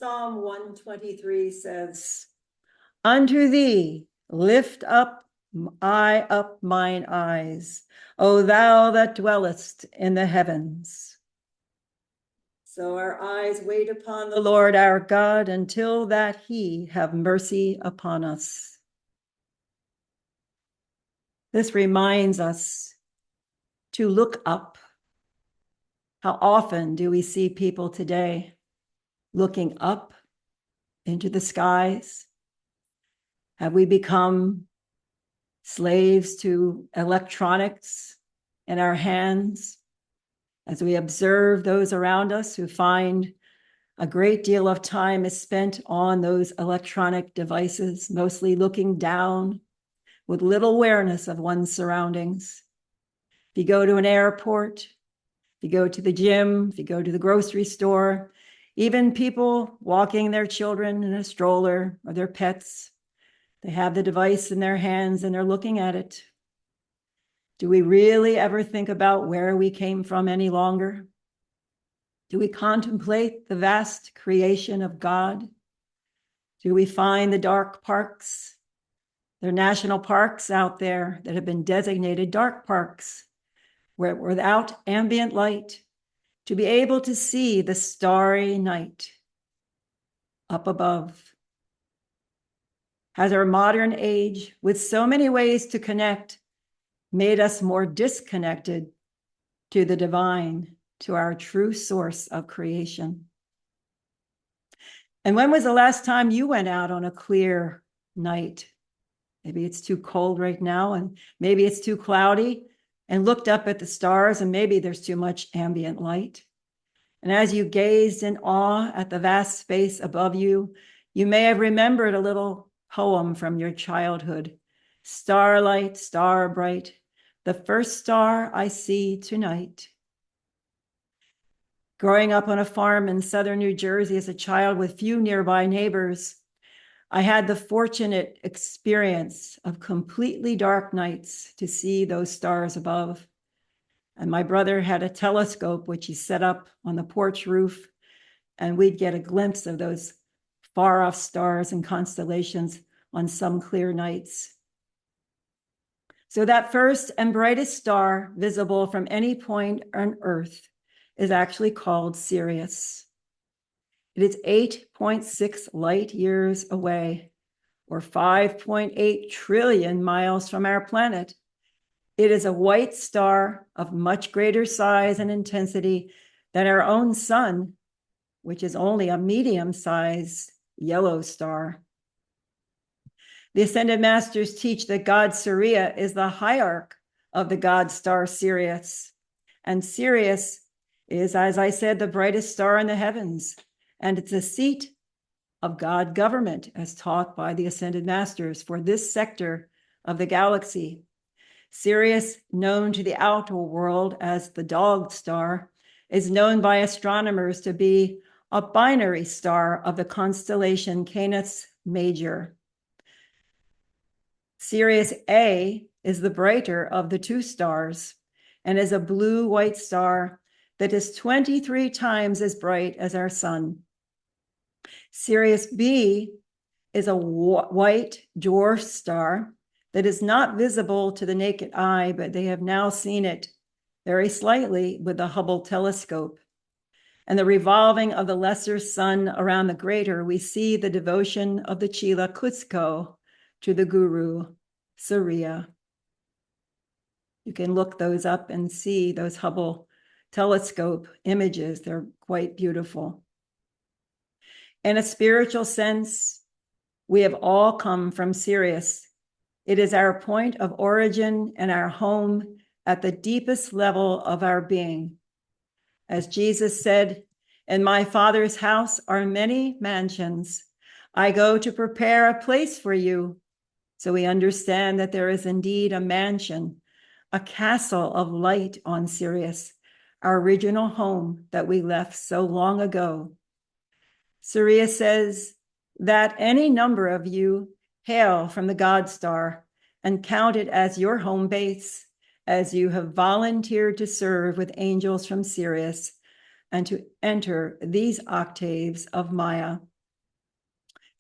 Psalm 123 says, "Unto thee lift up I up mine eyes, O thou that dwellest in the heavens." So our eyes wait upon the Lord our God until that he have mercy upon us. This reminds us to look up. How often do we see people today looking up into the skies? Have we become slaves to electronics in our hands as we observe those around us who find a great deal of time is spent on those electronic devices, mostly looking down with little awareness of one's surroundings? If you go to an airport, if you go to the gym, if you go to the grocery store, even people walking their children in a stroller or their pets, they have the device in their hands and they're looking at it. Do we really ever think about where we came from any longer? Do we contemplate the vast creation of God? Do we find the dark parks? There are national parks out there that have been designated dark parks, where without ambient light, to be able to see the starry night up above. Has our modern age, with so many ways to connect, made us more disconnected to the divine, to our true source of creation? And when was the last time you went out on a clear night? Maybe it's too cold right now, and maybe it's too cloudy, and looked up at the stars, and maybe there's too much ambient light. And as you gazed in awe at the vast space above you, you may have remembered a little poem from your childhood. Starlight, star bright, the first star I see tonight. Growing up on a farm in southern New Jersey as a child with few nearby neighbors, I had the fortunate experience of completely dark nights to see those stars above. And my brother had a telescope, which he set up on the porch roof, and we'd get a glimpse of those far off stars and constellations on some clear nights. So that first and brightest star visible from any point on Earth is actually called Sirius. It is 8.6 light years away, or 5.8 trillion miles from our planet. It is a white star of much greater size and intensity than our own sun, which is only a medium-sized yellow star. The Ascended Masters teach that God Surya is the hierarch of the God star Sirius. And Sirius is, as I said, the brightest star in the heavens. And it's a seat of God government, as taught by the Ascended Masters for this sector of the galaxy. Sirius, known to the outer world as the dog star, is known by astronomers to be a binary star of the constellation Canis Major. Sirius A is the brighter of the two stars and is a blue-white star that is 23 times as bright as our sun. Sirius B is a white dwarf star that is not visible to the naked eye, but they have now seen it very slightly with the Hubble telescope. And the revolving of the lesser sun around the greater, we see the devotion of the Chela Kutsko to the guru, Surya. You can look those up and see those Hubble telescope images. They're quite beautiful. In a spiritual sense, we have all come from Sirius. It is our point of origin and our home at the deepest level of our being. As Jesus said, "In my Father's house are many mansions. I go to prepare a place for you." So we understand that there is indeed a mansion, a castle of light on Sirius, our original home that we left so long ago. Surya says that any number of you hail from the God star and count it as your home base, as you have volunteered to serve with angels from Sirius and to enter these octaves of Maya.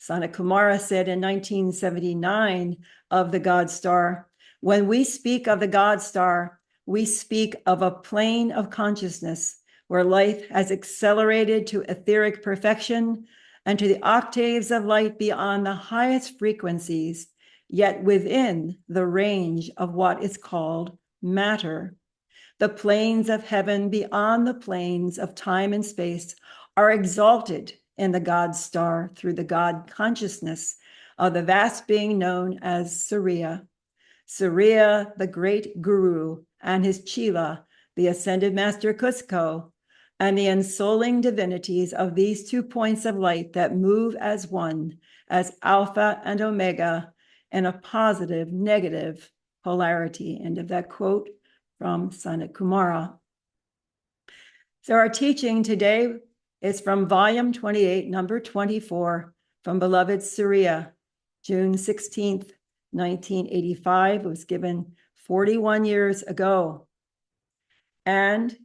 Sanat Kumara said in 1979 of the God Star, when we speak of the God Star, we speak of a plane of consciousness where life has accelerated to etheric perfection and to the octaves of light beyond the highest frequencies, yet within the range of what is called matter. The planes of heaven beyond the planes of time and space are exalted in the God Star through the God consciousness of the vast being known as Surya. Surya, the great guru, and his Chela, the ascended master Cusco, and the ensouling divinities of these 2 points of light that move as one, as Alpha and Omega, in a positive, negative polarity. End of that quote from Sanat Kumara. So our teaching today is from volume 28, number 24, from Beloved Surya, June 16th, 1985. It was given 41 years ago. And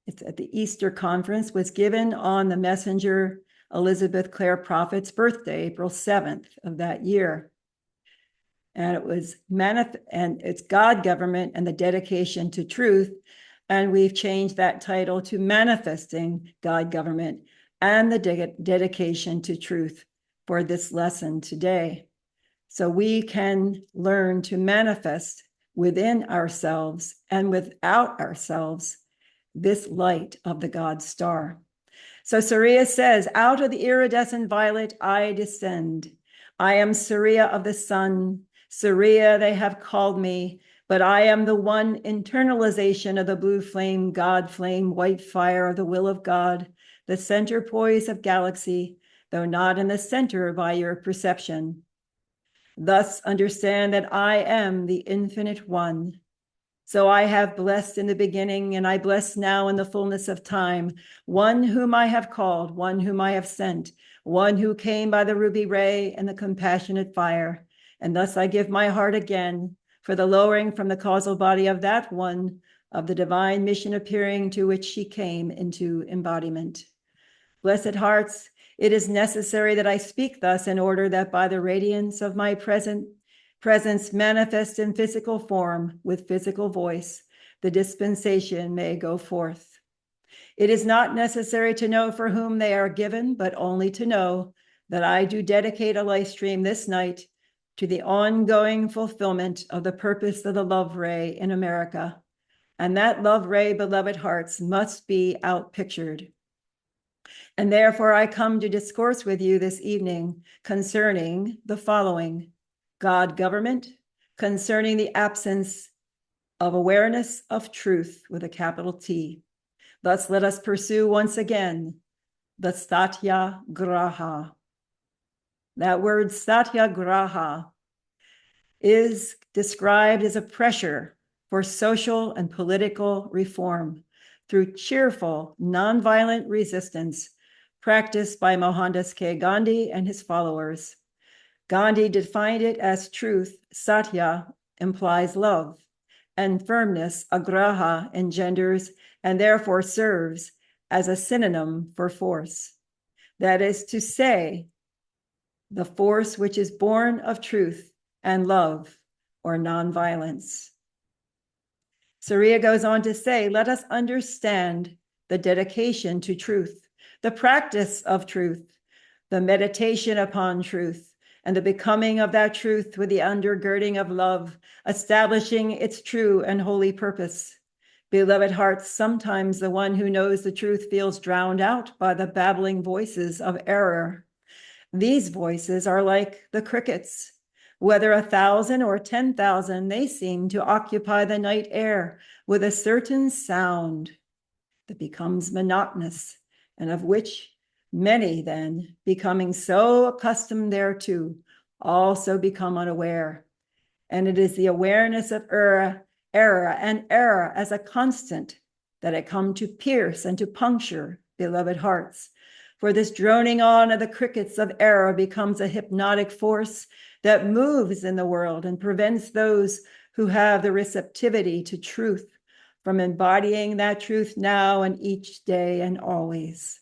it's at the Easter conference, was given on the messenger Elizabeth Clare Prophet's birthday, April 7th of that year. And it was and it's God government and the dedication to truth. And we've changed that title to Manifesting God Government and the dedication to truth for this lesson today. So we can learn to manifest within ourselves and without ourselves this light of the God Star. So Surya says, out of the iridescent violet I descend. I am Surya of the sun. Surya they have called me, but I am the one internalization of the blue flame, God flame, white fire of the will of God, the center poise of galaxy, though not in the center by your perception. Thus understand that I am the infinite one. So I have blessed in the beginning, and I bless now in the fullness of time, one whom I have called, one whom I have sent, one who came by the ruby ray and the compassionate fire. And thus I give my heart again for the lowering from the causal body of that one, of the divine mission appearing to which she came into embodiment. Blessed hearts, it is necessary that I speak thus in order that by the radiance of my presence manifest in physical form with physical voice, the dispensation may go forth. It is not necessary to know for whom they are given, but only to know that I do dedicate a life stream this night to the ongoing fulfillment of the purpose of the love ray in America. And that love ray, beloved hearts, must be outpictured. And therefore I come to discourse with you this evening concerning the following: God government, concerning the absence of awareness of truth with a capital T. Thus let us pursue once again the Satyagraha. That word Satyagraha is described as a pressure for social and political reform through cheerful, nonviolent resistance practiced by Mohandas K. Gandhi and his followers. Gandhi defined it as truth. Satya implies love, and firmness, agraha, engenders and therefore serves as a synonym for force. That is to say, the force which is born of truth and love or nonviolence. Surya goes on to say, let us understand the dedication to truth, the practice of truth, the meditation upon truth, and the becoming of that truth with the undergirding of love, establishing its true and holy purpose. Beloved hearts, sometimes the one who knows the truth feels drowned out by the babbling voices of error. These voices are like the crickets. Whether 1,000 or 10,000, they seem to occupy the night air with a certain sound that becomes monotonous, and of which many then, becoming so accustomed thereto, also become unaware. And it is the awareness of error as a constant that I come to pierce and to puncture, beloved hearts. For this droning on of the crickets of error becomes a hypnotic force that moves in the world and prevents those who have the receptivity to truth from embodying that truth now and each day and always.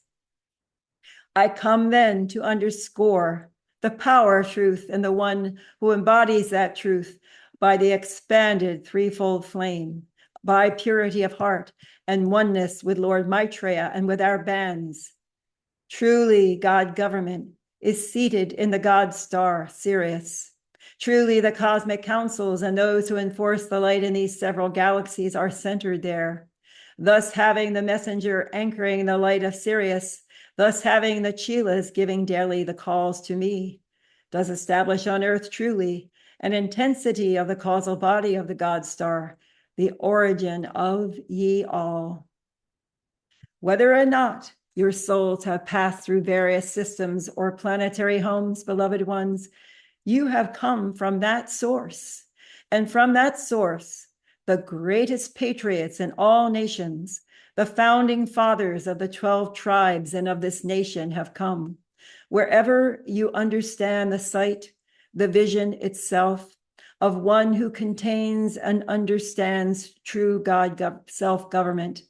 I come then to underscore the power of truth and the one who embodies that truth by the expanded threefold flame, by purity of heart and oneness with Lord Maitreya and with our bands. Truly, God government is seated in the God star, Sirius. Truly, the cosmic councils and those who enforce the light in these several galaxies are centered there. Thus, having the messenger anchoring the light of Sirius, thus having the chelas giving daily the calls to me, does establish on earth truly an intensity of the causal body of the God star, the origin of ye all. Whether or not your souls have passed through various systems or planetary homes, beloved ones, you have come from that source. And from that source, the greatest patriots in all nations, the founding fathers of the 12 tribes and of this nation have come. Wherever you understand the sight, the vision itself of one who contains and understands true God self-government,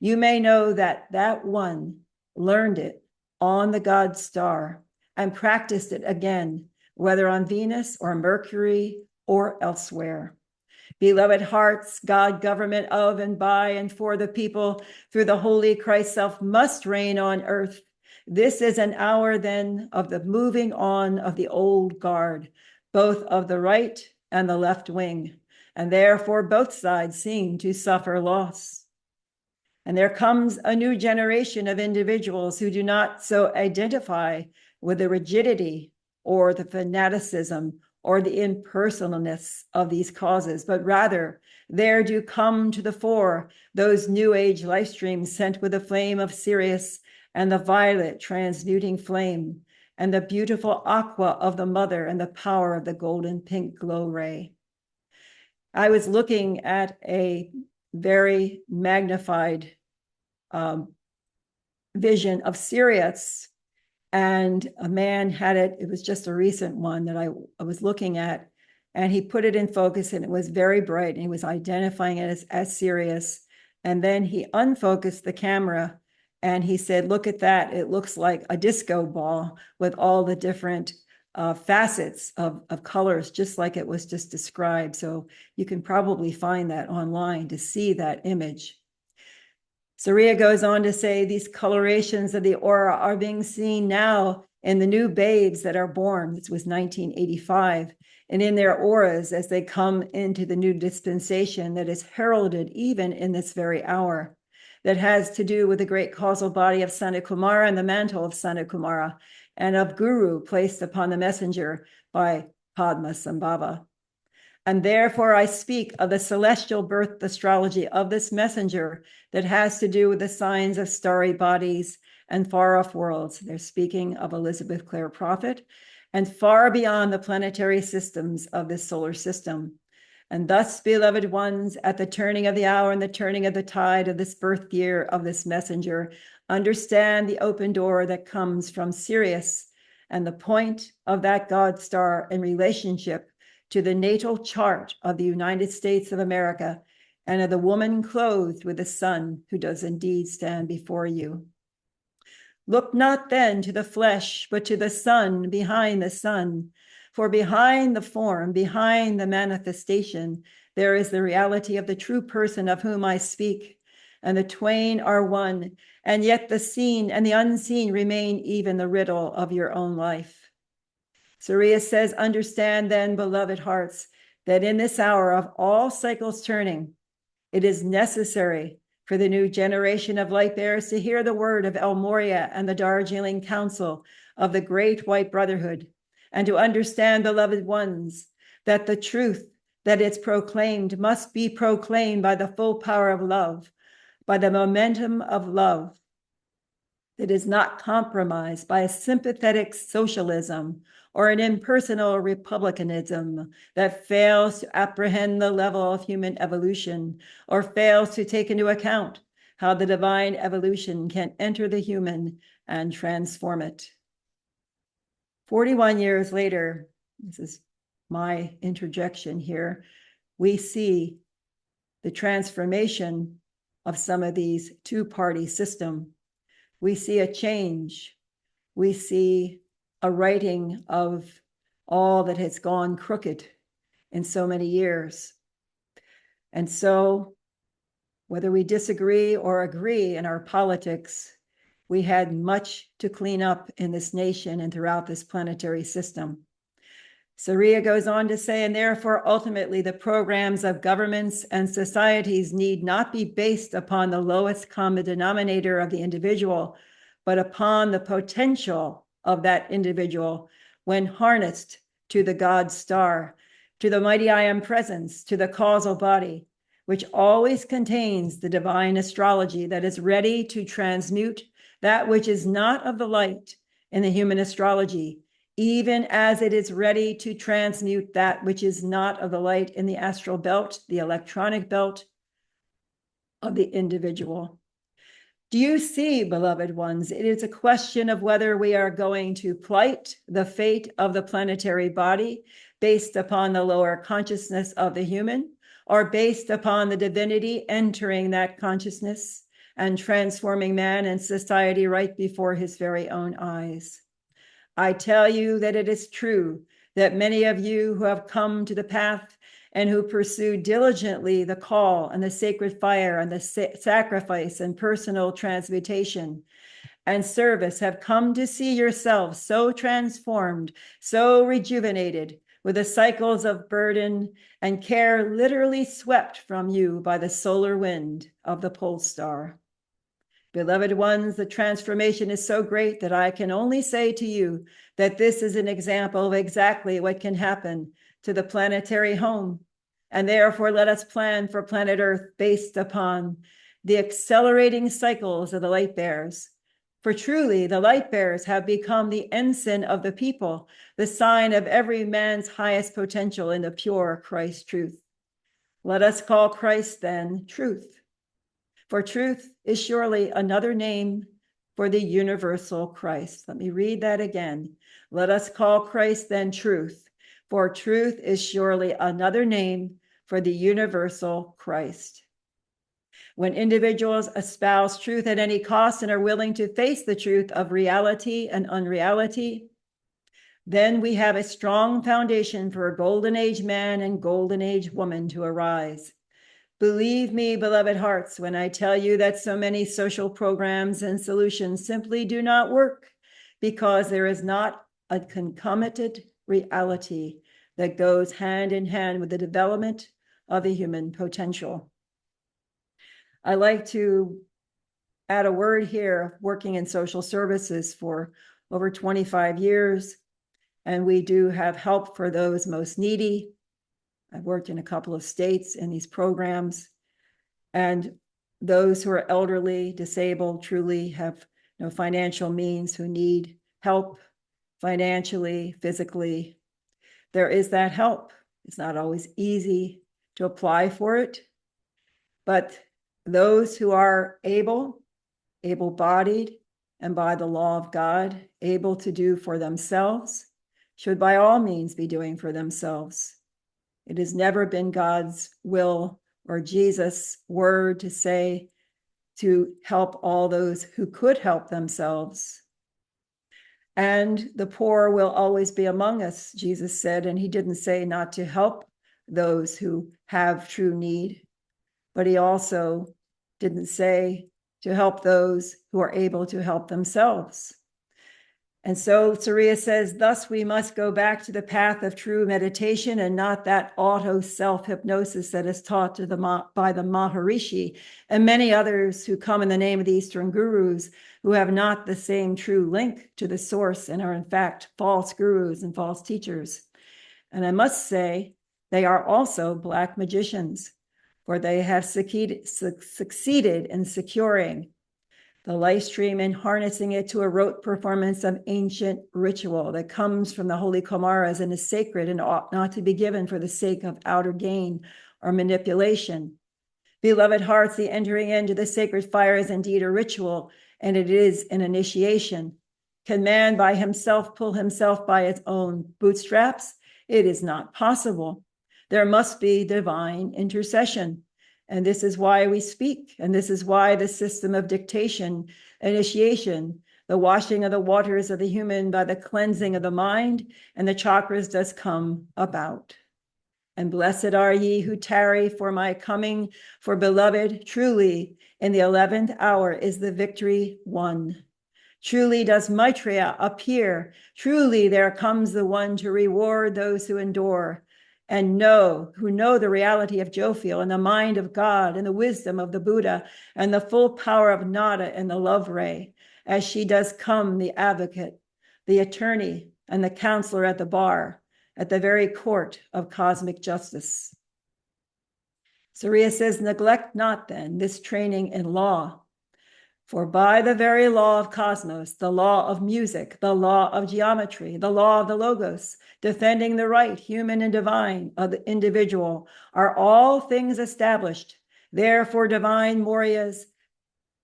you may know that that one learned it on the God star and practiced it again, whether on Venus or Mercury or elsewhere. Beloved hearts, God government of and by and for the people through the holy Christ self must reign on earth. This is an hour then of the moving on of the old guard, both of the right and the left wing, and therefore both sides seem to suffer loss. And there comes a new generation of individuals who do not so identify with the rigidity or the fanaticism or the impersonalness of these causes, but rather there do come to the fore those new age life streams sent with the flame of Sirius and the violet transmuting flame and the beautiful aqua of the mother and the power of the golden pink glow ray. I was looking at a very magnified vision of Sirius, and a man had it. It was just a recent one that I was looking at, and he put it in focus, and it was very bright, and he was identifying it as Sirius. And then he unfocused the camera, and he said, "Look at that! It looks like a disco ball with all the different facets of colors, just like it was just described." So you can probably find that online to see that image. Surya goes on to say these colorations of the aura are being seen now in the new babes that are born. This was 1985. And in their auras as they come into the new dispensation that is heralded even in this very hour, that has to do with the great causal body of Sanat-Kumara and the mantle of Sanat-Kumara and of Guru placed upon the messenger by Padmasambhava. And therefore I speak of the celestial birth astrology of this messenger that has to do with the signs of starry bodies and far off worlds. They're speaking of Elizabeth Clare Prophet and far beyond the planetary systems of this solar system. And thus, beloved ones, at the turning of the hour and the turning of the tide of this birth year of this messenger, understand the open door that comes from Sirius and the point of that God star in relationship to the natal chart of the United States of America and of the woman clothed with the sun who does indeed stand before you. Look not then to the flesh, but to the sun behind the sun. For behind the form, behind the manifestation, there is the reality of the true person of whom I speak. And the twain are one, and yet the seen and the unseen remain even the riddle of your own life. Surya says, understand then, beloved hearts, that in this hour of all cycles turning, it is necessary for the new generation of light bearers to hear the word of El Morya and the Darjeeling Council of the Great White Brotherhood, and to understand, beloved ones, that the truth that is proclaimed must be proclaimed by the full power of love, by the momentum of love that is not compromised by a sympathetic socialism or an impersonal republicanism that fails to apprehend the level of human evolution or fails to take into account how the divine evolution can enter the human and transform it. 41 years later, this is my interjection here, we see the transformation of some of these two-party systems. We see a change we see a righting of all that has gone crooked in so many years. And so, whether we disagree or agree in our politics, we had much to clean up in this nation and throughout this planetary system. Surya goes on to say, and therefore, ultimately, the programs of governments and societies need not be based upon the lowest common denominator of the individual, but upon the potential of that individual when harnessed to the God star, to the mighty I am presence, to the causal body, which always contains the divine astrology that is ready to transmute that which is not of the light in the human astrology, even as it is ready to transmute that which is not of the light in the astral belt, the electronic belt of the individual. Do you see, beloved ones, it is a question of whether we are going to plight the fate of the planetary body based upon the lower consciousness of the human, or based upon the divinity entering that consciousness and transforming man and society right before his very own eyes. I tell you that it is true that many of you who have come to the path and who pursue diligently the call and the sacred fire and the sacrifice and personal transmutation and service have come to see yourselves so transformed, so rejuvenated, with the cycles of burden and care literally swept from you by the solar wind of the pole star. Beloved ones, the transformation is so great that I can only say to you that this is an example of exactly what can happen to the planetary home. And therefore, let us plan for planet Earth based upon the accelerating cycles of the light bearers. For truly, the light bearers have become the ensign of the people, the sign of every man's highest potential in the pure Christ truth. Let us call Christ then truth. For truth is surely another name for the universal Christ. Let me read that again. Let us call Christ then truth, for truth is surely another name for the universal Christ. When individuals espouse truth at any cost and are willing to face the truth of reality and unreality, then we have a strong foundation for a golden age man and golden age woman to arise. Believe me, beloved hearts, when I tell you that so many social programs and solutions simply do not work because there is not a concomitant reality that goes hand in hand with the development of the human potential. I like to add a word here, working in social services for over 25 years, and we do have help for those most needy. I've worked in a couple of states in these programs, and those who are elderly, disabled, truly have no financial means, who need help financially, physically. There is that help. It's not always easy to apply for it, but those who are able-bodied, and by the law of God, able to do for themselves, should by all means be doing for themselves. It has never been God's will or Jesus' word to say to help all those who could help themselves. And the poor will always be among us, Jesus said, and he didn't say not to help those who have true need, but he also didn't say to help those who are able to help themselves. And so Surya says, thus we must go back to the path of true meditation and not that auto self-hypnosis that is taught by the Maharishi and many others who come in the name of the Eastern gurus who have not the same true link to the source and are in fact false gurus and false teachers. And I must say, they are also Black magicians, for they have succeeded in securing the life stream and harnessing it to a rote performance of ancient ritual that comes from the holy Kumaras and is sacred and ought not to be given for the sake of outer gain or manipulation. Beloved hearts, the entering into the sacred fire is indeed a ritual, and it is an initiation. Can man by himself pull himself by its own bootstraps? It is not possible. There must be divine intercession. And this is why we speak. And this is why the system of dictation, initiation, The washing of the waters of the human by the cleansing of the mind, and the chakras does come about. And blessed are ye who tarry for my coming, for beloved, truly, in the 11th hour is the victory won. Truly does Maitreya appear. Truly there comes the one to reward those who endure and who know the reality of Jophiel and the mind of God and the wisdom of the Buddha and the full power of Nada and the love ray, as she does come the advocate, the attorney, and the counselor at the bar, at the very court of cosmic justice. Surya says, neglect not then this training in law, for by the very law of cosmos, the law of music, the law of geometry, the law of the logos, defending the right, human and divine, of the individual, are all things established. Therefore, divine Maurya's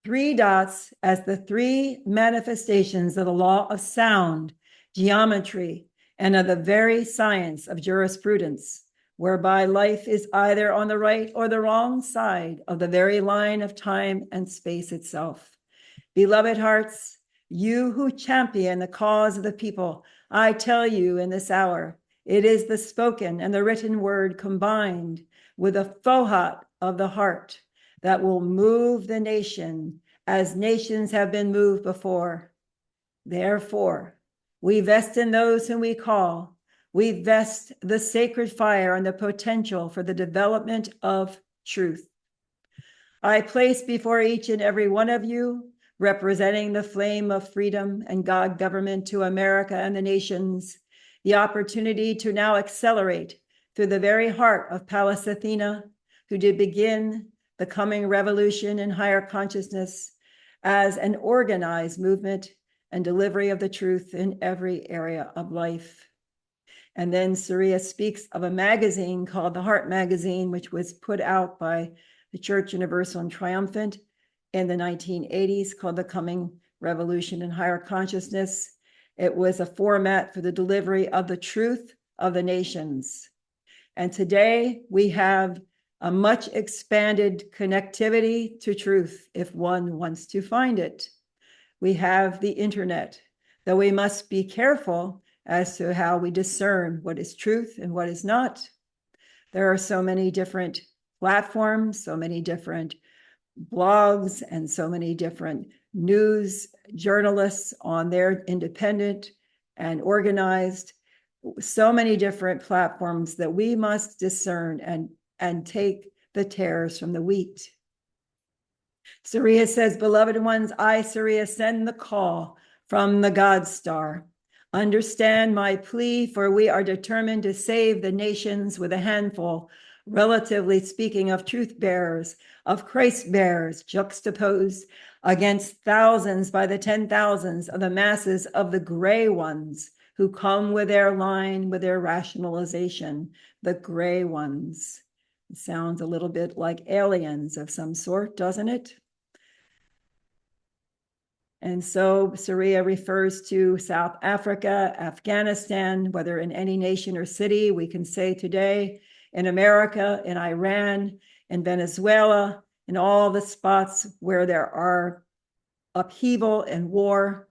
3 dots as the 3 manifestations of the law of sound, geometry, and of the very science of jurisprudence, whereby life is either on the right or the wrong side of the very line of time and space itself. Beloved hearts, you who champion the cause of the people, I tell you in this hour, it is the spoken and the written word combined with the fohat of the heart that will move the nation as nations have been moved before. Therefore, we vest in those whom we call. We vest the sacred fire and the potential for the development of truth. I place before each and every one of you, representing the flame of freedom and God government to America and the nations, the opportunity to now accelerate through the very heart of Pallas Athena, who did begin the coming revolution in higher consciousness as an organized movement and delivery of the truth in every area of life. And then Surya speaks of a magazine called the Heart Magazine, which was put out by the Church Universal and Triumphant in the 1980s, called The Coming Revolution in Higher Consciousness. It was a format for the delivery of the truth of the nations. And today we have a much expanded connectivity to truth if one wants to find it. We have the internet, though we must be careful as to how we discern what is truth and what is not. There are so many different platforms, so many different blogs, and so many different news journalists on their independent and organized, so many different platforms that we must discern and take the tares from the wheat. Surya says, beloved ones, I, Surya, send the call from the God Star. Understand my plea, for we are determined to save the nations with a handful, relatively speaking, of truth bearers, of Christ bearers, juxtaposed against thousands by the 10,000s of the masses of the gray ones who come with their line, with their rationalization, the gray ones. It sounds a little bit like aliens of some sort, doesn't it? And so Surya refers to South Africa, Afghanistan, whether in any nation or city, we can say today, in America, in Iran, in Venezuela, in all the spots where there are upheaval and war.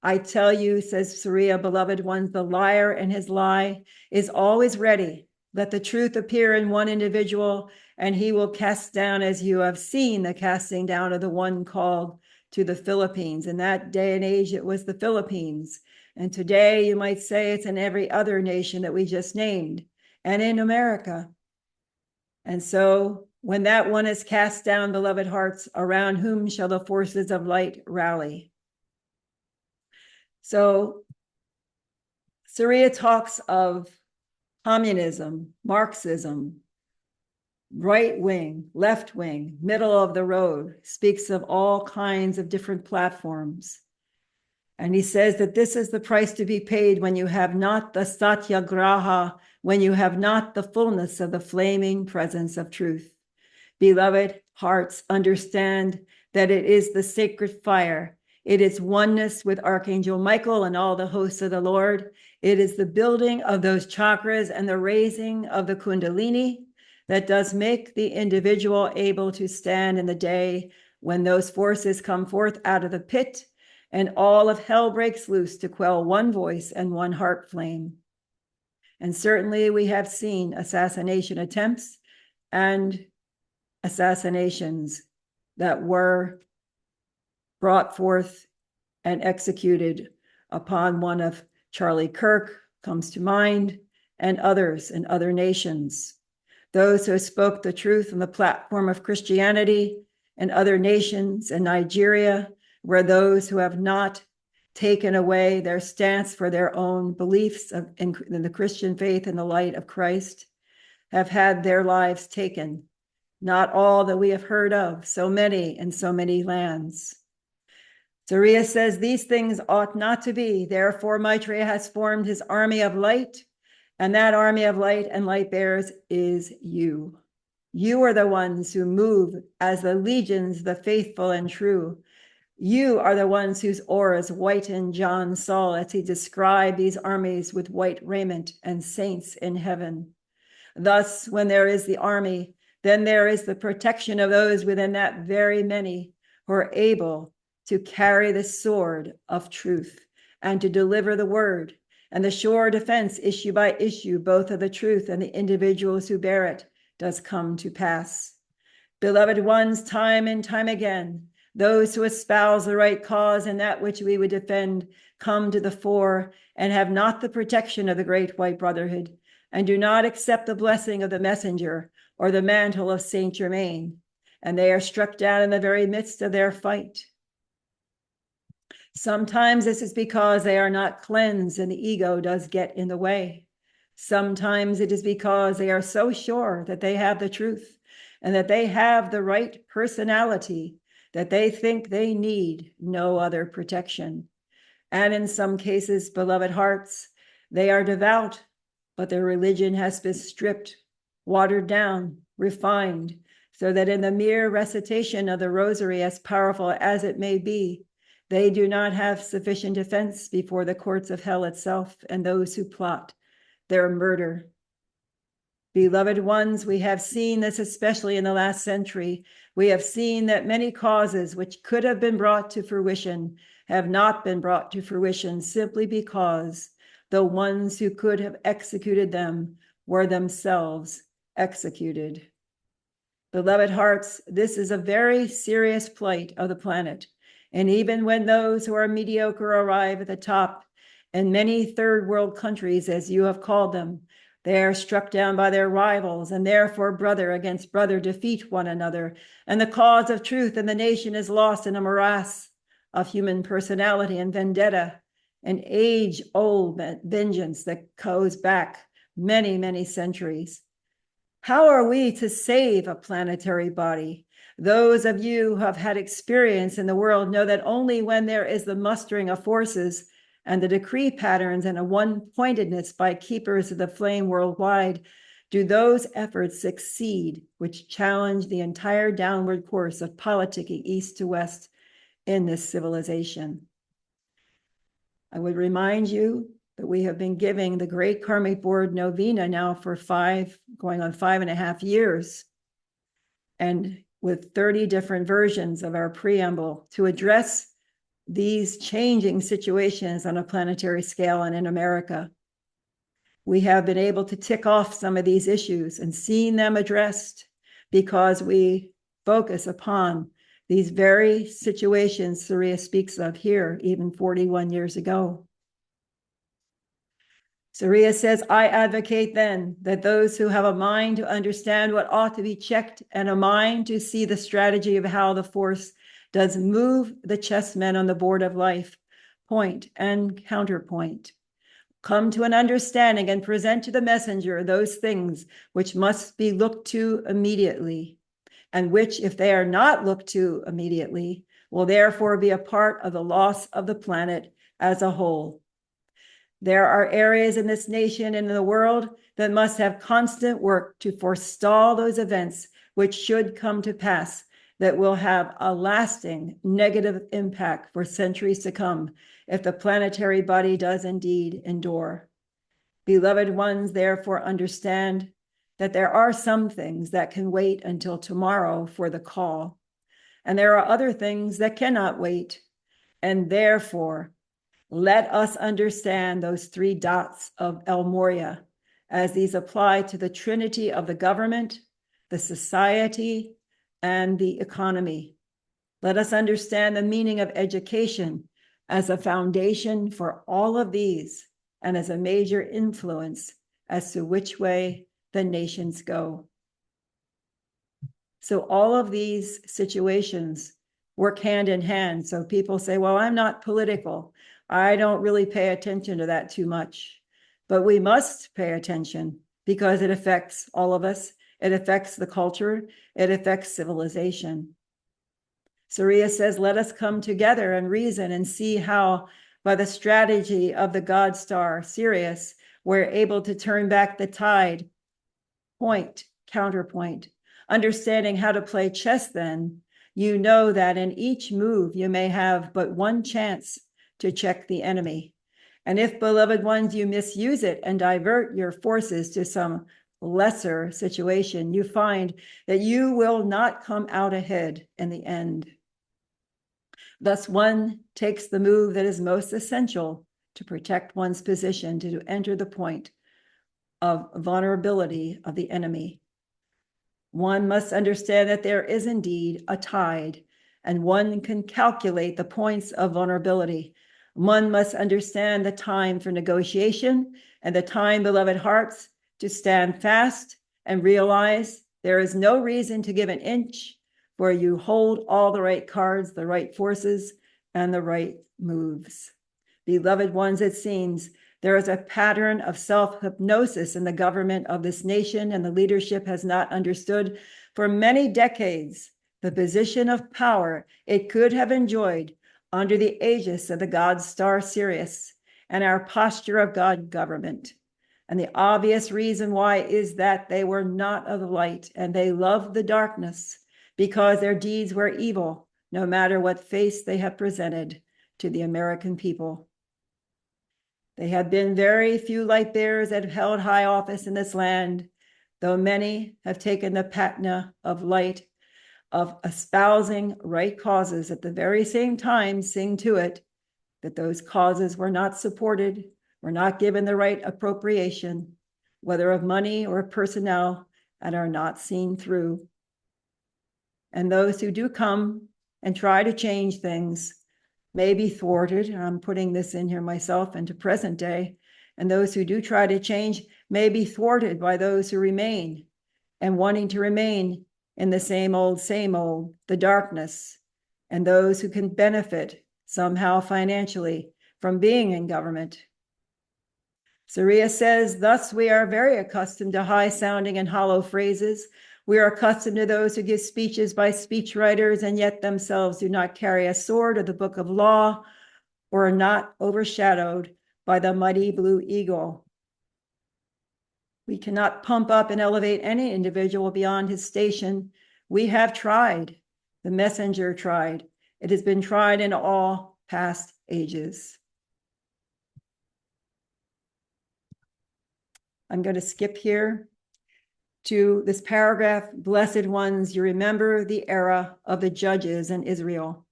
I tell you, says Surya, beloved ones, the liar and his lie is always ready. Let the truth appear in one individual, and he will cast down, as you have seen, the casting down of the one called to the Philippines. In that day and age, it was the Philippines. And today, you might say it's in every other nation that we just named, and in America. And so when that one is cast down, beloved hearts, around whom shall the forces of light rally? So Surya talks of communism, Marxism, right wing, left wing, middle of the road, speaks of all kinds of different platforms. And he says that this is the price to be paid when you have not the satyagraha, when you have not the fullness of the flaming presence of truth. Beloved hearts, understand that it is the sacred fire. It is oneness with Archangel Michael and all the hosts of the Lord. It is the building of those chakras and the raising of the Kundalini that does make the individual able to stand in the day when those forces come forth out of the pit and all of hell breaks loose to quell one voice and one heart flame. And certainly we have seen assassination attempts and assassinations that were brought forth and executed upon. One of Charlie Kirk comes to mind, and others in other nations. Those who spoke the truth on the platform of Christianity in other nations, in Nigeria, where those who have not taken away their stance for their own beliefs in the Christian faith in the light of Christ have had their lives taken. Not all that we have heard of, so many in so many lands. Surya says these things ought not to be. Therefore, Maitreya has formed his army of light, and that army of light and light bearers is you. You are the ones who move as the legions, the faithful and true. You are the ones whose auras whiten John Saul as he described these armies with white raiment and saints in heaven. Thus, when there is the army, then there is the protection of those within that very many who are able to carry the sword of truth and to deliver the word, and the sure defense issue by issue, both of the truth and the individuals who bear it, does come to pass. Beloved ones, time and time again, those who espouse the right cause and that which we would defend come to the fore and have not the protection of the great white brotherhood, and do not accept the blessing of the messenger or the mantle of Saint Germain, and they are struck down in the very midst of their fight. Sometimes this is because they are not cleansed and the ego does get in the way. Sometimes it is because they are so sure that they have the truth and that they have the right personality that they think they need no other protection. And in some cases, beloved hearts, they are devout, but their religion has been stripped, watered down, refined, so that in the mere recitation of the rosary, as powerful as it may be, they do not have sufficient defense before the courts of hell itself and those who plot their murder. Beloved ones, we have seen this especially in the last century. We have seen that many causes which could have been brought to fruition have not been brought to fruition simply because the ones who could have executed them were themselves executed. Beloved hearts, this is a very serious plight of the planet. And even when those who are mediocre arrive at the top, in many third world countries, as you have called them, they are struck down by their rivals, and therefore brother against brother defeat one another. And the cause of truth in the nation is lost in a morass of human personality and vendetta, an age-old vengeance that goes back many, many centuries. How are we to save a planetary body? Those of you who have had experience in the world know that only when there is the mustering of forces and the decree patterns and a one-pointedness by keepers of the flame worldwide do those efforts succeed, which challenge the entire downward course of politicking east to west in this civilization. I would remind you that we have been giving the Great Karmic Board novena now for going on 5.5 years, and with 30 different versions of our preamble to address these changing situations on a planetary scale and in America. We have been able to tick off some of these issues and seen them addressed because we focus upon these very situations Surya speaks of here, even 41 years ago. Surya says, I advocate then that those who have a mind to understand what ought to be checked and a mind to see the strategy of how the force does move the chessmen on the board of life, point and counterpoint, come to an understanding and present to the messenger those things which must be looked to immediately, and which, if they are not looked to immediately, will therefore be a part of the loss of the planet as a whole. There are areas in this nation and in the world that must have constant work to forestall those events which should come to pass that will have a lasting negative impact for centuries to come if the planetary body does indeed endure. Beloved ones, therefore, understand that there are some things that can wait until tomorrow for the call, and there are other things that cannot wait. And therefore, let us understand those 3 dots of El Morya as these apply to the trinity of the government, the society, and the economy. Let us understand the meaning of education as a foundation for all of these and as a major influence as to which way the nations go. So all of these situations work hand in hand. So people say, well, I'm not political. I don't really pay attention to that too much. But we must pay attention because it affects all of us. It affects the culture. It affects civilization. Surya says, let us come together and reason and see how, by the strategy of the God star Sirius, we're able to turn back the tide. Point, counterpoint. Understanding how to play chess, then, you know that in each move you may have but one chance to check the enemy. And if, beloved ones, you misuse it and divert your forces to some lesser situation, you find that you will not come out ahead in the end. Thus, one takes the move that is most essential to protect one's position, to enter the point of vulnerability of the enemy. One must understand that there is indeed a tide, and one can calculate the points of vulnerability. One must understand the time for negotiation and the time, beloved hearts, to stand fast and realize there is no reason to give an inch, for you hold all the right cards, the right forces, and the right moves. Beloved ones, it seems there is a pattern of self-hypnosis in the government of this nation, and the leadership has not understood for many decades the position of power it could have enjoyed under the aegis of the God star Sirius and our posture of God government. And the obvious reason why is that they were not of the light, and they loved the darkness because their deeds were evil, no matter what face they have presented to the American people. They have been very few light bearers that have held high office in this land, though many have taken the patna of light of espousing right causes, at the very same time sing to it that those causes were not supported, were not given the right appropriation, whether of money or personnel, and are not seen through. And those who do come and try to change things may be thwarted, and I'm putting this in here myself into present day, and those who do try to change may be thwarted by those who remain and wanting to remain in the same old, the darkness, and those who can benefit somehow financially from being in government. Surya says, thus we are very accustomed to high-sounding and hollow phrases. We are accustomed to those who give speeches by speechwriters and yet themselves do not carry a sword or the book of law, or are not overshadowed by the mighty blue eagle. We cannot pump up and elevate any individual beyond his station. We have tried. The messenger tried. It has been tried in all past ages. I'm going to skip here to this paragraph. Blessed ones, you remember the era of the judges in Israel,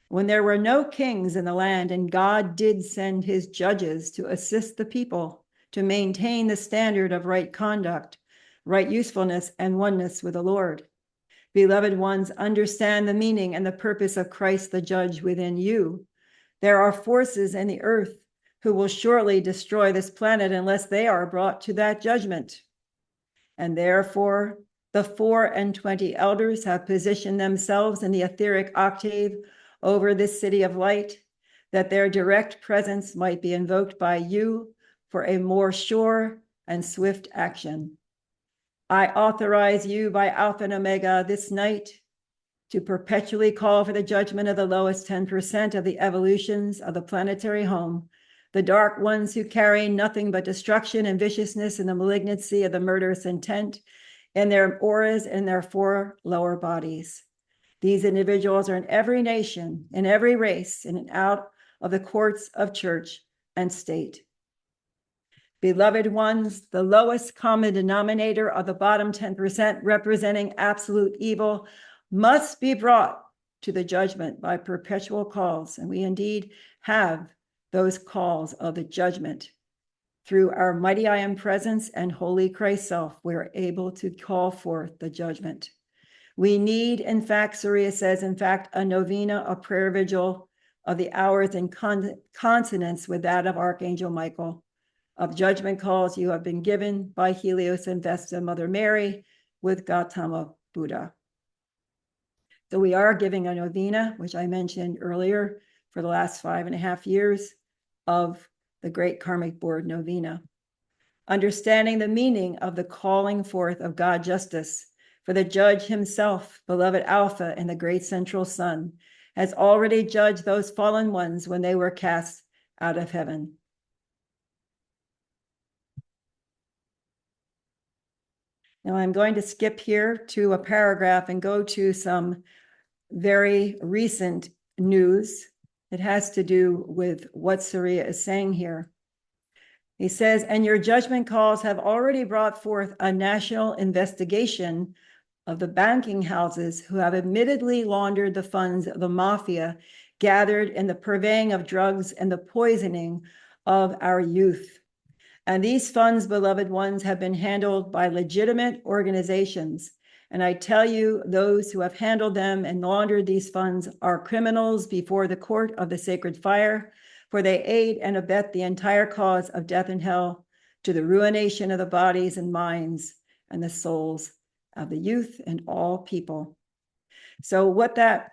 when there were no kings in the land, and God did send his judges to assist the people to maintain the standard of right conduct, right usefulness, and oneness with the Lord. Beloved ones, understand the meaning and the purpose of Christ the judge within you. There are forces in the earth who will surely destroy this planet unless they are brought to that judgment. And therefore, the 24 elders have positioned themselves in the etheric octave over this city of light, that their direct presence might be invoked by you for a more sure and swift action. I authorize you by Alpha and Omega this night to perpetually call for the judgment of the lowest 10% of the evolutions of the planetary home, the dark ones who carry nothing but destruction and viciousness and the malignancy of the murderous intent in their auras and their 4 lower bodies. These individuals are in every nation, in every race, in and out of the courts of church and state. Beloved ones, the lowest common denominator of the bottom 10% representing absolute evil must be brought to the judgment by perpetual calls. And we indeed have those calls of the judgment. Through our mighty I am presence and holy Christ self, we are able to call forth the judgment. We need, in fact, Surya says, in fact, a novena, a prayer vigil of the hours in consonance with that of Archangel Michael, of judgment calls you have been given by Helios and Vesta, Mother Mary, with Gautama Buddha. So we are giving a novena, which I mentioned earlier, for the last 5.5 years of the Great Karmic Board Novena. Understanding the meaning of the calling forth of God justice, for the judge himself, beloved Alpha and the great central sun, has already judged those fallen ones when they were cast out of heaven. Now I'm going to skip here to a paragraph and go to some very recent news. It has to do with what Surya is saying here. He says, and your judgment calls have already brought forth a national investigation of the banking houses who have admittedly laundered the funds of the mafia gathered in the purveying of drugs and the poisoning of our youth. And these funds, beloved ones, have been handled by legitimate organizations. And I tell you, those who have handled them and laundered these funds are criminals before the court of the sacred fire, for they aid and abet the entire cause of death and hell, to the ruination of the bodies and minds and the souls of the youth and all people. So what that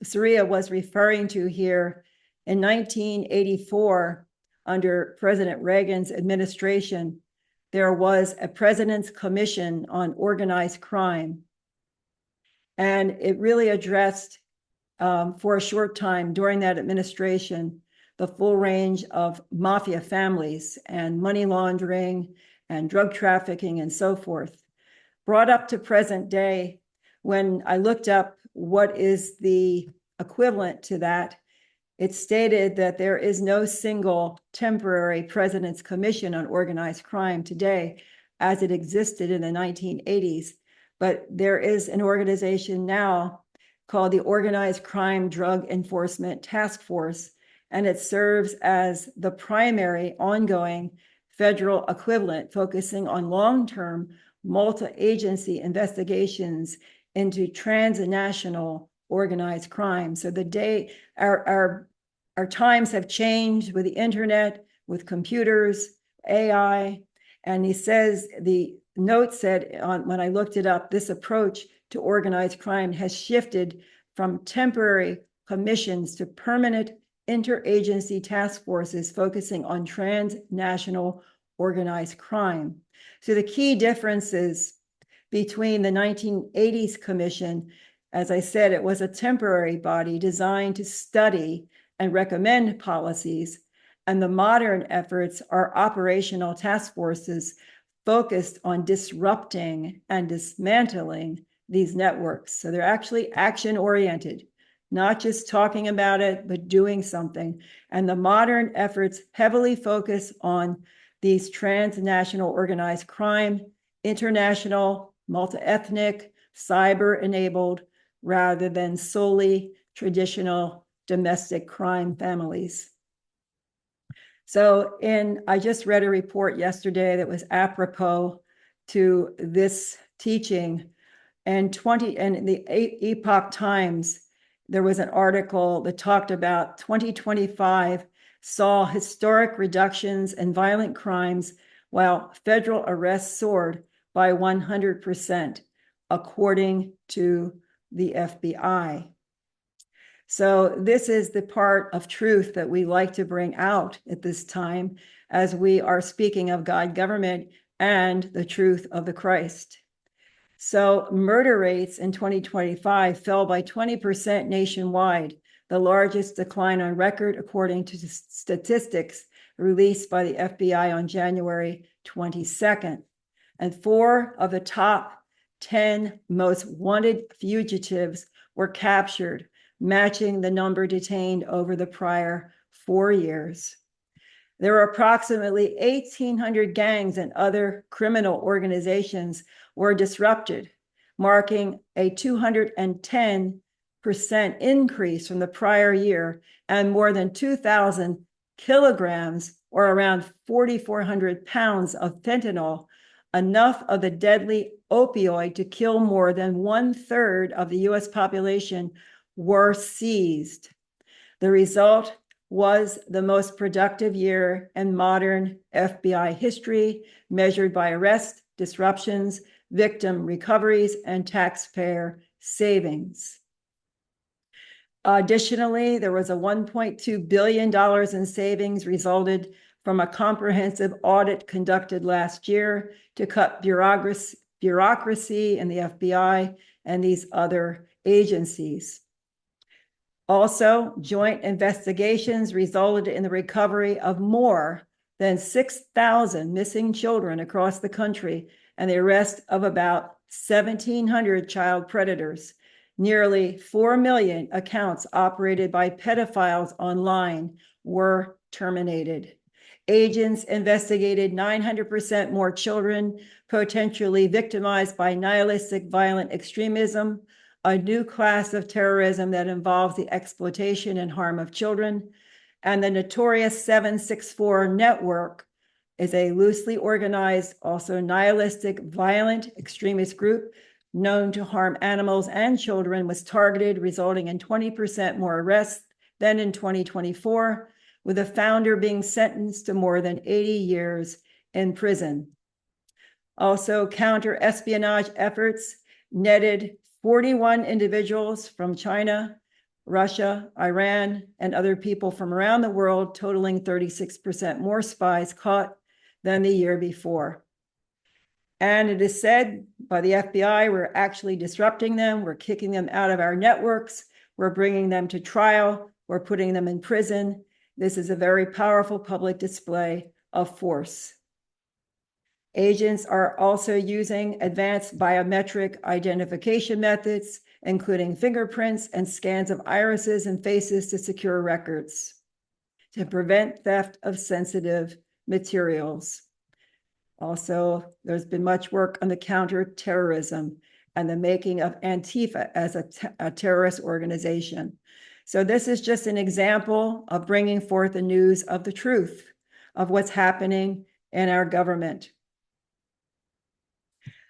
Surya was referring to here, in 1984, under President Reagan's administration, there was a President's Commission on Organized Crime. And it really addressed, for a short time during that administration, the full range of mafia families and money laundering and drug trafficking and so forth. Brought up to present day, when I looked up what is the equivalent to that, it stated that there is no single temporary President's Commission on Organized Crime today as it existed in the 1980s, but there is an organization now called the Organized Crime Drug Enforcement Task Force, and it serves as the primary ongoing federal equivalent focusing on long-term multi-agency investigations into transnational organized crime. So the day our times have changed with the internet, with computers, AI, and he says, the note said when I looked it up, this approach to organized crime has shifted from temporary commissions to permanent interagency task forces focusing on transnational organized crime. So the key differences between the 1980s commission, as I said, it was a temporary body designed to study and recommend policies, and the modern efforts are operational task forces focused on disrupting and dismantling these networks. So they're actually action-oriented, not just talking about it, but doing something. And the modern efforts heavily focus on these transnational organized crime, international, multi-ethnic, cyber-enabled, rather than solely traditional domestic crime families. So I just read a report yesterday that was apropos to this teaching, and in the Epoch Times, there was an article that talked about 2025 saw historic reductions in violent crimes while federal arrests soared by 100%, according to the FBI. So this is the part of truth that we like to bring out at this time as we are speaking of God government and the truth of the Christ. So murder rates in 2025 fell by 20% nationwide, the largest decline on record according to statistics released by the FBI on January 22nd. And 4 of the top 10 most wanted fugitives were captured, matching the number detained over the prior 4 years. There were approximately 1,800 gangs and other criminal organizations were disrupted, marking a 210% increase from the prior year, and more than 2,000 kilograms, or around 4,400 pounds of fentanyl, enough of the deadly opioid to kill more than 1/3 of the US population, were seized. The result was the most productive year in modern FBI history, measured by arrests, disruptions, victim recoveries, and taxpayer savings. Additionally, there was a $1.2 billion in savings resulted from a comprehensive audit conducted last year to cut bureaucracy in the FBI and these other agencies. Also, joint investigations resulted in the recovery of more than 6,000 missing children across the country and the arrest of about 1,700 child predators. Nearly 4 million accounts operated by pedophiles online were terminated. Agents investigated 900% more children potentially victimized by nihilistic violent extremism, a new class of terrorism that involves the exploitation and harm of children. And the notorious 764 network is a loosely organized, also nihilistic, violent extremist group known to harm animals and children, was targeted, resulting in 20% more arrests than in 2024, with the founder being sentenced to more than 80 years in prison. Also, counter-espionage efforts netted 41 individuals from China, Russia, Iran, and other people from around the world, totaling 36% more spies caught than the year before. And it is said by the FBI, we're actually disrupting them. We're kicking them out of our networks. We're bringing them to trial. We're putting them in prison. This is a very powerful public display of force. Agents are also using advanced biometric identification methods, including fingerprints and scans of irises and faces to secure records, to prevent theft of sensitive materials. Also, there's been much work on the counterterrorism and the making of Antifa as a terrorist organization. So this is just an example of bringing forth the news of the truth of what's happening in our government.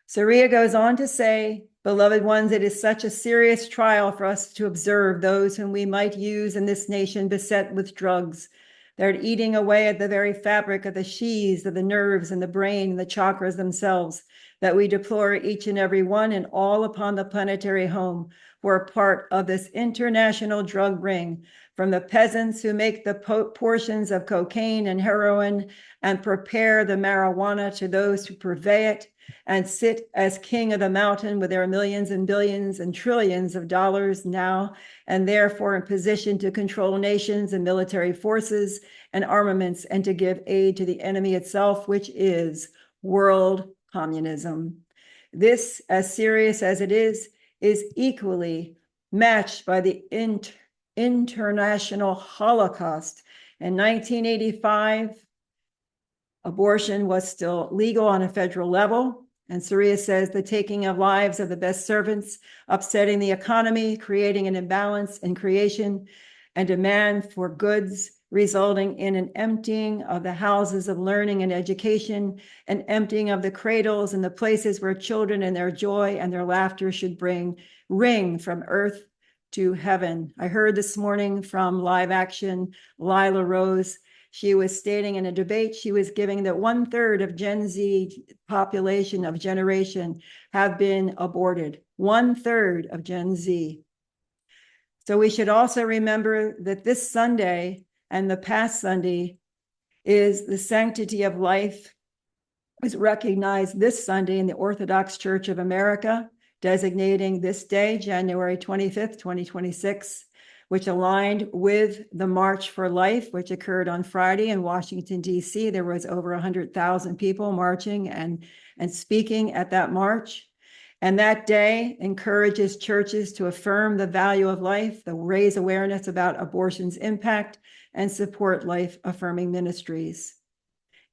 Saria goes on to say, beloved ones, it is such a serious trial for us to observe those whom we might use in this nation beset with drugs. They're eating away at the very fabric of the sheaths of the nerves and the brain and the chakras themselves, that we deplore each and every one and all upon the planetary home who are part of this international drug ring, from the peasants who make the portions of cocaine and heroin and prepare the marijuana to those who purvey it and sit as king of the mountain with their millions and billions and trillions of dollars now, and therefore in position to control nations and military forces and armaments and to give aid to the enemy itself, which is world communism. This, as serious as it is equally matched by the international Holocaust. In 1985, abortion was still legal on a federal level. And Saria says the taking of lives of the best servants, upsetting the economy, creating an imbalance in creation and demand for goods, resulting in an emptying of the houses of learning and education, an emptying of the cradles and the places where children and their joy and their laughter should ring from earth to heaven. I heard this morning from Live Action, Lila Rose. She was stating in a debate, she was giving that 1/3 of Gen Z population of generation have been aborted. 1/3 of Gen Z. So we should also remember that this Sunday and the past Sunday is the sanctity of life was recognized this Sunday in the Orthodox Church of America, designating this day, January 25th, 2026, which aligned with the March for Life, which occurred on Friday in Washington, D.C. There was over 100,000 people marching and speaking at that march. And that day encourages churches to affirm the value of life, to raise awareness about abortion's impact, and support life-affirming ministries.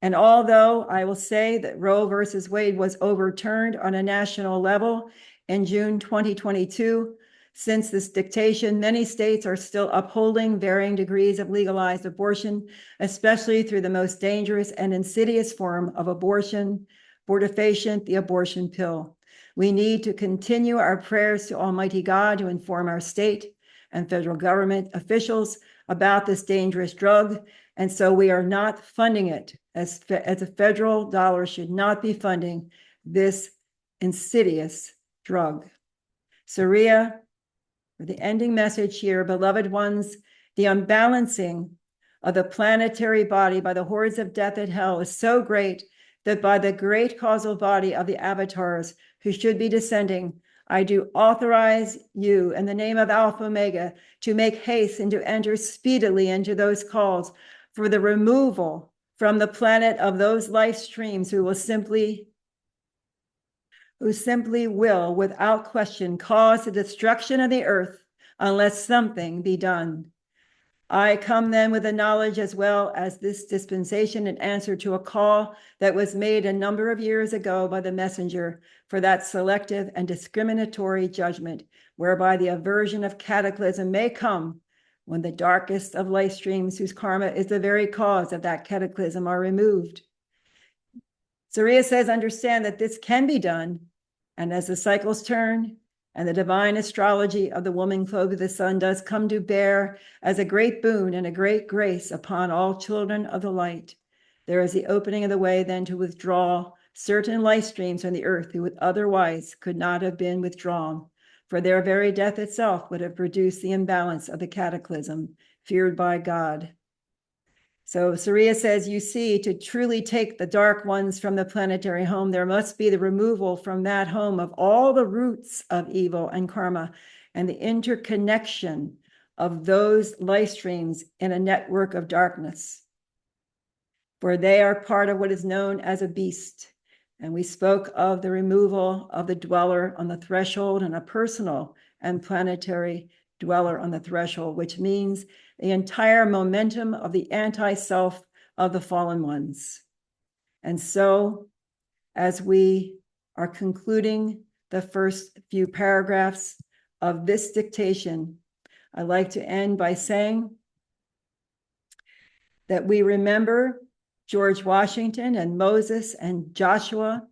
And although I will say that Roe versus Wade was overturned on a national level in June 2022, Since this dictation, many states are still upholding varying degrees of legalized abortion, especially through the most dangerous and insidious form of abortion, abortifacient, the abortion pill. We need to continue our prayers to Almighty God to inform our state and federal government officials about this dangerous drug. And so we are not funding it, as a federal dollar should not be funding this insidious drug. Saria, for the ending message here, beloved ones, the unbalancing of the planetary body by the hordes of death and hell is so great that by the great causal body of the avatars who should be descending, I do authorize you in the name of Alpha Omega to make haste and to enter speedily into those calls for the removal from the planet of those life streams who simply will, without question, cause the destruction of the earth unless something be done. I come then with the knowledge as well as this dispensation in answer to a call that was made a number of years ago by the messenger for that selective and discriminatory judgment, whereby the aversion of cataclysm may come when the darkest of life streams, whose karma is the very cause of that cataclysm, are removed. Saria says, understand that this can be done, and as the cycles turn, and the divine astrology of the woman clothed with the sun does come to bear as a great boon and a great grace upon all children of the light, there is the opening of the way then to withdraw certain life streams from the earth who would otherwise could not have been withdrawn, for their very death itself would have produced the imbalance of the cataclysm feared by God. So Saria says, you see, to truly take the dark ones from the planetary home, there must be the removal from that home of all the roots of evil and karma and the interconnection of those life streams in a network of darkness. For they are part of what is known as a beast. And we spoke of the removal of the dweller on the threshold and a personal and planetary dweller on the threshold, which means the entire momentum of the anti-self of the fallen ones. And so, as we are concluding the first few paragraphs of this dictation, I'd like to end by saying that we remember George Washington and Moses and Joshua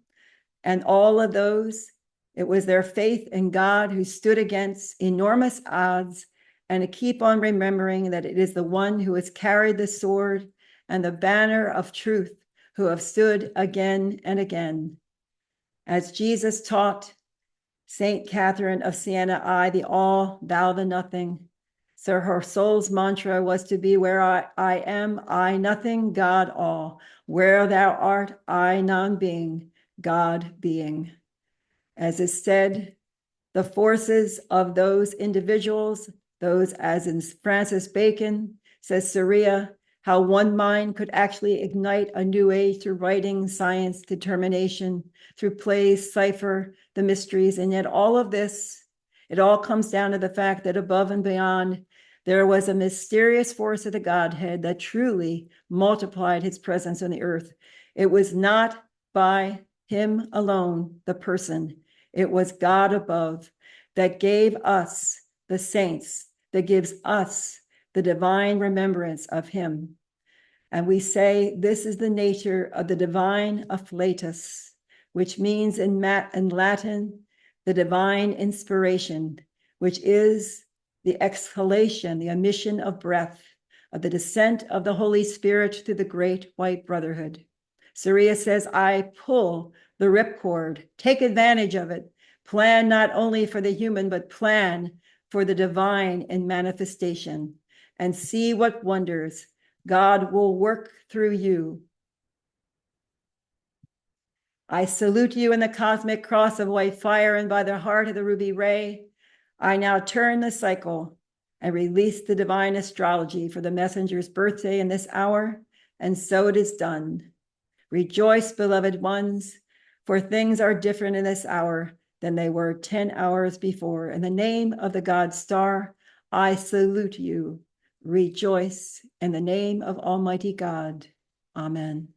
and all of those. It was their faith in God who stood against enormous odds, and to keep on remembering that it is the one who has carried the sword and the banner of truth who have stood again and again. As Jesus taught Saint Catherine of Siena, I the all, thou the nothing. So her soul's mantra was to be where I am, I nothing, God all. Where thou art, I non-being, God being. As is said, the forces of those individuals, those as in Francis Bacon, says Saria, how one mind could actually ignite a new age through writing, science, determination, through plays, cipher, the mysteries. And yet all of this, it all comes down to the fact that above and beyond, there was a mysterious force of the Godhead that truly multiplied his presence on the earth. It was not by him alone, the person. It was God above that gave us, the saints, that gives us the divine remembrance of him. And we say this is the nature of the divine afflatus, which means in Latin, the divine inspiration, which is the exhalation, the emission of breath, of the descent of the Holy Spirit through the great white brotherhood. Saria says, I pull the ripcord, take advantage of it, plan not only for the human, but plan for the divine in manifestation, and see what wonders God will work through you. I salute you in the cosmic cross of white fire and by the heart of the ruby ray. I now turn the cycle and release the divine astrology for the messenger's birthday in this hour, and so it is done. Rejoice, beloved ones, for things are different in this hour than they were 10 hours before. In the name of the God Star, I salute you. Rejoice in the name of Almighty God. Amen.